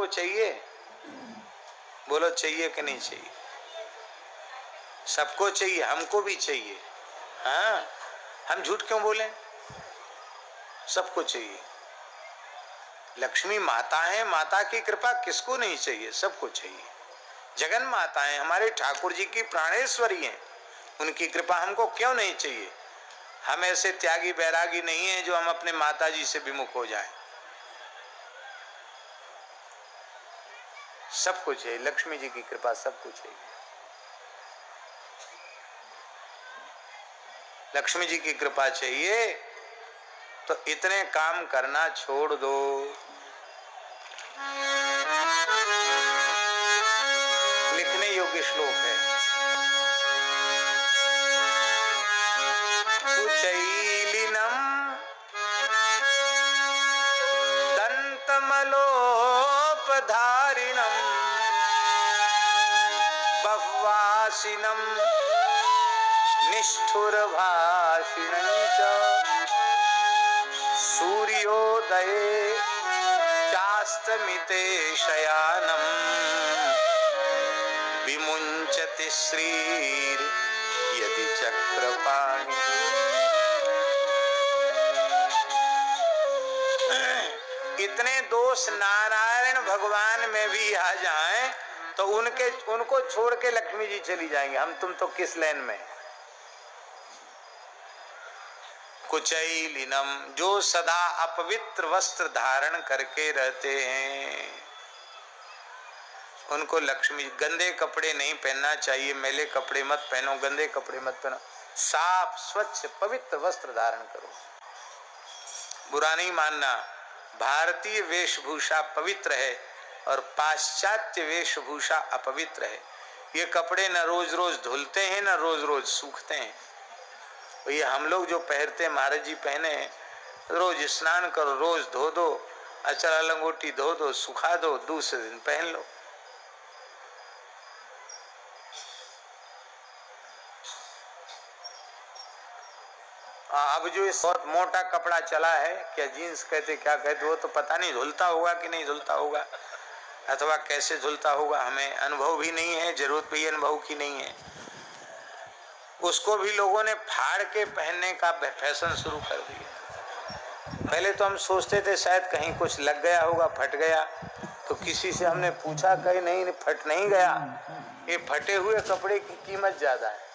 चाहिए? बोलो चाहिए कि नहीं चाहिए? सबको चाहिए, हमको भी चाहिए। हाँ, हम झूठ क्यों बोलें? सबको चाहिए। लक्ष्मी माता है, माता की कृपा किसको नहीं चाहिए? सबको चाहिए। जगन माता है, हमारे ठाकुर जी की प्राणेश्वरी हैं, उनकी कृपा हमको क्यों नहीं चाहिए? हम ऐसे त्यागी बैरागी नहीं है जो हम अपने माता जी से विमुख हो जाएं। सबको चाहिए, लक्ष्मी जी की कृपा सबको चाहिए। लक्ष्मी जी की कृपा चाहिए तो इतने काम करना छोड़ दो। लिखने योग्य श्लोक है। कुचैलिनम दंतमलोपधारिणम बह्वासिनम निष्ठुरभाषिणं च सूर्योदये चास्तमिते शयानं विमुञ्चति श्रीर यदि चक्रपाणि। इतने दोष नारायण भगवान में भी आ जाएं तो उनको छोड़ के लक्ष्मी जी चली जाएंगे। हम तुम तो किस लाइन में? कुचैलिनम, जो सदा अपवित्र वस्त्र धारण करके रहते हैं, उनको लक्ष्मी। गंदे कपड़े नहीं पहनना चाहिए, मैले कपड़े मत पहनो, गंदे कपड़े मत पहनो, साफ स्वच्छ पवित्र वस्त्र धारण करो। बुरा नहीं मानना, भारतीय वेशभूषा पवित्र है और पाश्चात्य वेशभूषा अपवित्र है। ये कपड़े न रोज रोज धुलते हैं न रोज रोज सूखते हैं। ये हम लोग जो पहनते, महाराज जी पहने, रोज स्नान करो, रोज धो दो, अचरा लंगोटी धो दो, सुखा दो, दूसरे दिन पहन लो। अब जो ये बहुत मोटा कपड़ा चला है, क्या जीन्स कहते क्या कहते, वो तो पता नहीं धुलता होगा कि नहीं धुलता होगा, अथवा कैसे धुलता होगा, हमें अनुभव भी नहीं है, जरूरत भी अनुभव की नहीं है। उसको भी लोगों ने फाड़ के पहनने का फैशन शुरू कर दिया। पहले तो हम सोचते थे शायद कहीं कुछ लग गया होगा, फट गया, तो किसी से हमने पूछा, कहीं नहीं, फट नहीं गया। ये फटे हुए कपड़े की कीमत ज्यादा है।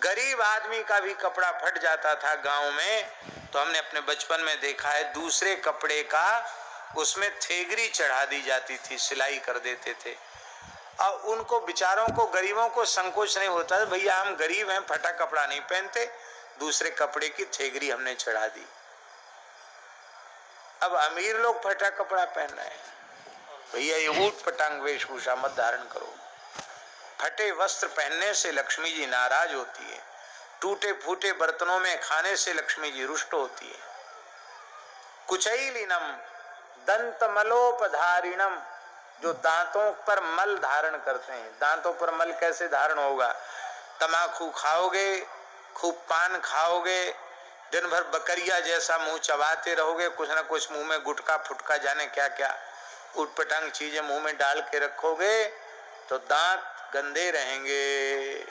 गरीब आदमी का भी कपड़ा फट जाता था गांव में, तो हमने अपने बचपन में देखा है, दूसरे कपड़े का उसमें थेगरी चढ़ा दी जाती थी, सिलाई कर देते थे। और उनको बेचारों को, गरीबों को संकोच नहीं होता, भैया हम गरीब हैं, फटा कपड़ा नहीं पहनते, दूसरे कपड़े की थेगरी हमने चढ़ा दी। अब अमीर लोग फटा कपड़ा पहन रहे हैं। भैया ये ऊट पटांग वेशभूषा मत धारण करो। फटे वस्त्र पहनने से लक्ष्मी जी नाराज होती है। टूटे फूटे बर्तनों में खाने से लक्ष्मी जी रुष्ट होती है। कुचैलिनम दंतमलोपधारिणम, जो दांतों पर मल धारण करते हैं। दांतों पर मल कैसे धारण होगा? तम्बाकू खाओगे, खूब पान खाओगे, दिन भर बकरिया जैसा मुंह चबाते रहोगे, कुछ ना कुछ मुंह में गुटका फुटका जाने क्या क्या उटपटांग चीजें मुंह में डाल के रखोगे, तो दांत गंदे रहेंगे,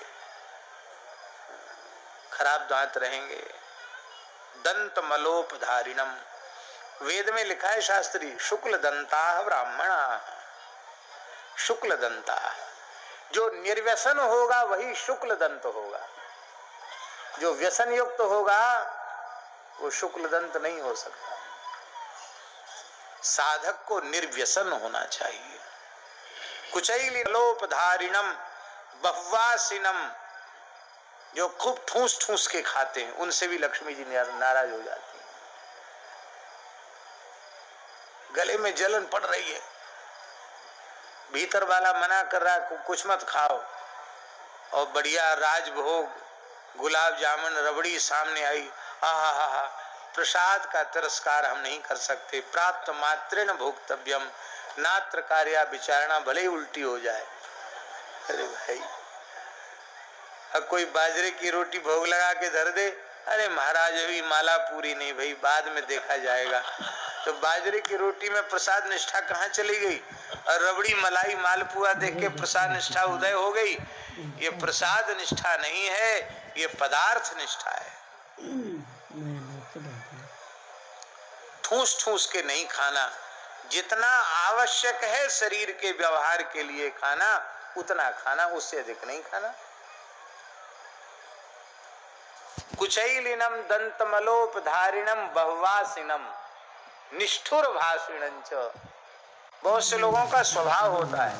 खराब दांत रहेंगे। दंत मलोपधारिणम, वेद में लिखा है शास्त्री, शुक्ल दंता ब्राह्मणा। शुक्ल दंता, जो निर्व्यसन होगा वही शुक्ल दंत होगा। जो व्यसन युक्त होगा वो शुक्ल दंत नहीं हो सकता। साधक को निर्व्यसन होना चाहिए। कुचैलिनोपधारिणम बह्वासिनम, जो खूब ठूस ठूस के खाते हैं, उनसे भी लक्ष्मी जी नाराज हो जाती है। गले में जलन पड़ रही है, भीतर वाला मना कर रहा है कुछ मत खाओ, और बढ़िया राजभोग गुलाब जामुन रबड़ी सामने आई, आहा, प्रसाद का तिरस्कार हम नहीं कर सकते। प्राप्त मात्रेण भोक्तव्यम, नात्र कार्या विचारणा, भले ही उल्टी हो जाए। अरे भाई, अब कोई बाजरे की रोटी भोग लगा के धर दे, अरे महाराज अभी माला पूरी नहीं भाई, बाद में देखा जाएगा। तो बाजरे की रोटी में प्रसाद निष्ठा कहाँ चली गई? और रबड़ी मलाई मालपुआ देख के प्रसाद निष्ठा उदय हो गई। ये प्रसाद निष्ठा नहीं है, ये पदार्थ निष्ठा है। ठूस ठूस के नहीं खाना, जितना आवश्यक है शरीर के व्यवहार के लिए खाना उतना खाना, उससे अधिक नहीं खाना। कुचैलिनम दंतमलोपधारिणम बहुवासिनम निष्ठुर भाषिणं च। बहुत से लोगों का स्वभाव होता है,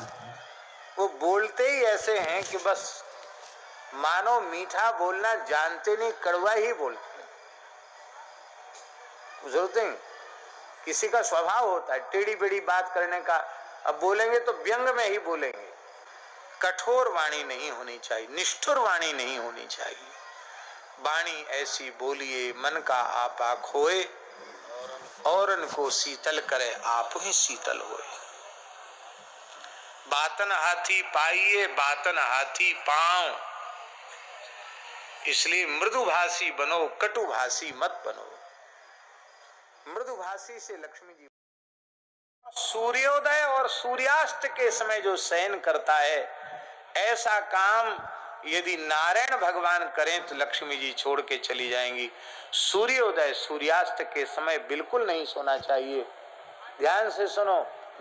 वो बोलते ही ऐसे हैं कि बस मानो मीठा बोलना जानते नहीं, कड़वा ही बोलते हैं। जरूरत नहीं, किसी का स्वभाव होता है टेढ़ी बेड़ी बात करने का। अब बोलेंगे तो व्यंग में ही बोलेंगे। कठोर वाणी नहीं होनी चाहिए, निष्ठुर वाणी नहीं होनी चाहिए। वाणी ऐसी बोलिए मन का आपा खोए, औरन को शीतल करे आप ही शीतल होए। बातन हाथी पाइए बातन हाथी पांव, इसलिए मृदुभाषी बनो, कटुभाषी मत बनो। मृदुभाषी से लक्ष्मी जी। सूर्योदय और सूर्यास्त के समय जो शयन करता है, ऐसा काम यदि नारायण भगवान करें तो लक्ष्मी जी छोड़ के चली जाएंगी। सूर्योदय सूर्यास्त के समय बिल्कुल नहीं सोना चाहिए। ध्यान से सुनो,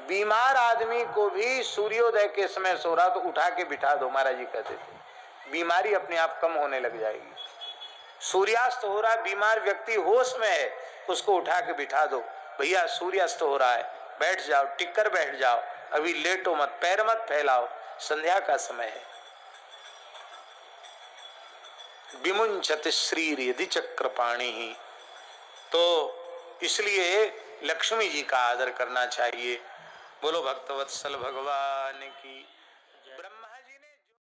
बीमार आदमी को भी सूर्योदय के समय सो रहा तो उठा के बिठा दो, महाराज जी कहते थे, बीमारी अपने आप कम होने लग जाएगी। सूर्यास्त हो रहा है, बीमार व्यक्ति होश में है, उसको उठा के बिठा दो, भैया सूर्यास्त हो रहा है, बैठ जाओ, टिककर बैठ जाओ, अभी लेटो मत, पैर मत फैलाओ, संध्या का समय है। विमुंचत श्रीर यदि चक्रपाणि ही, तो इसलिए लक्ष्मी जी का आदर करना चाहिए। बोलो भक्तवत्सल भगवान की।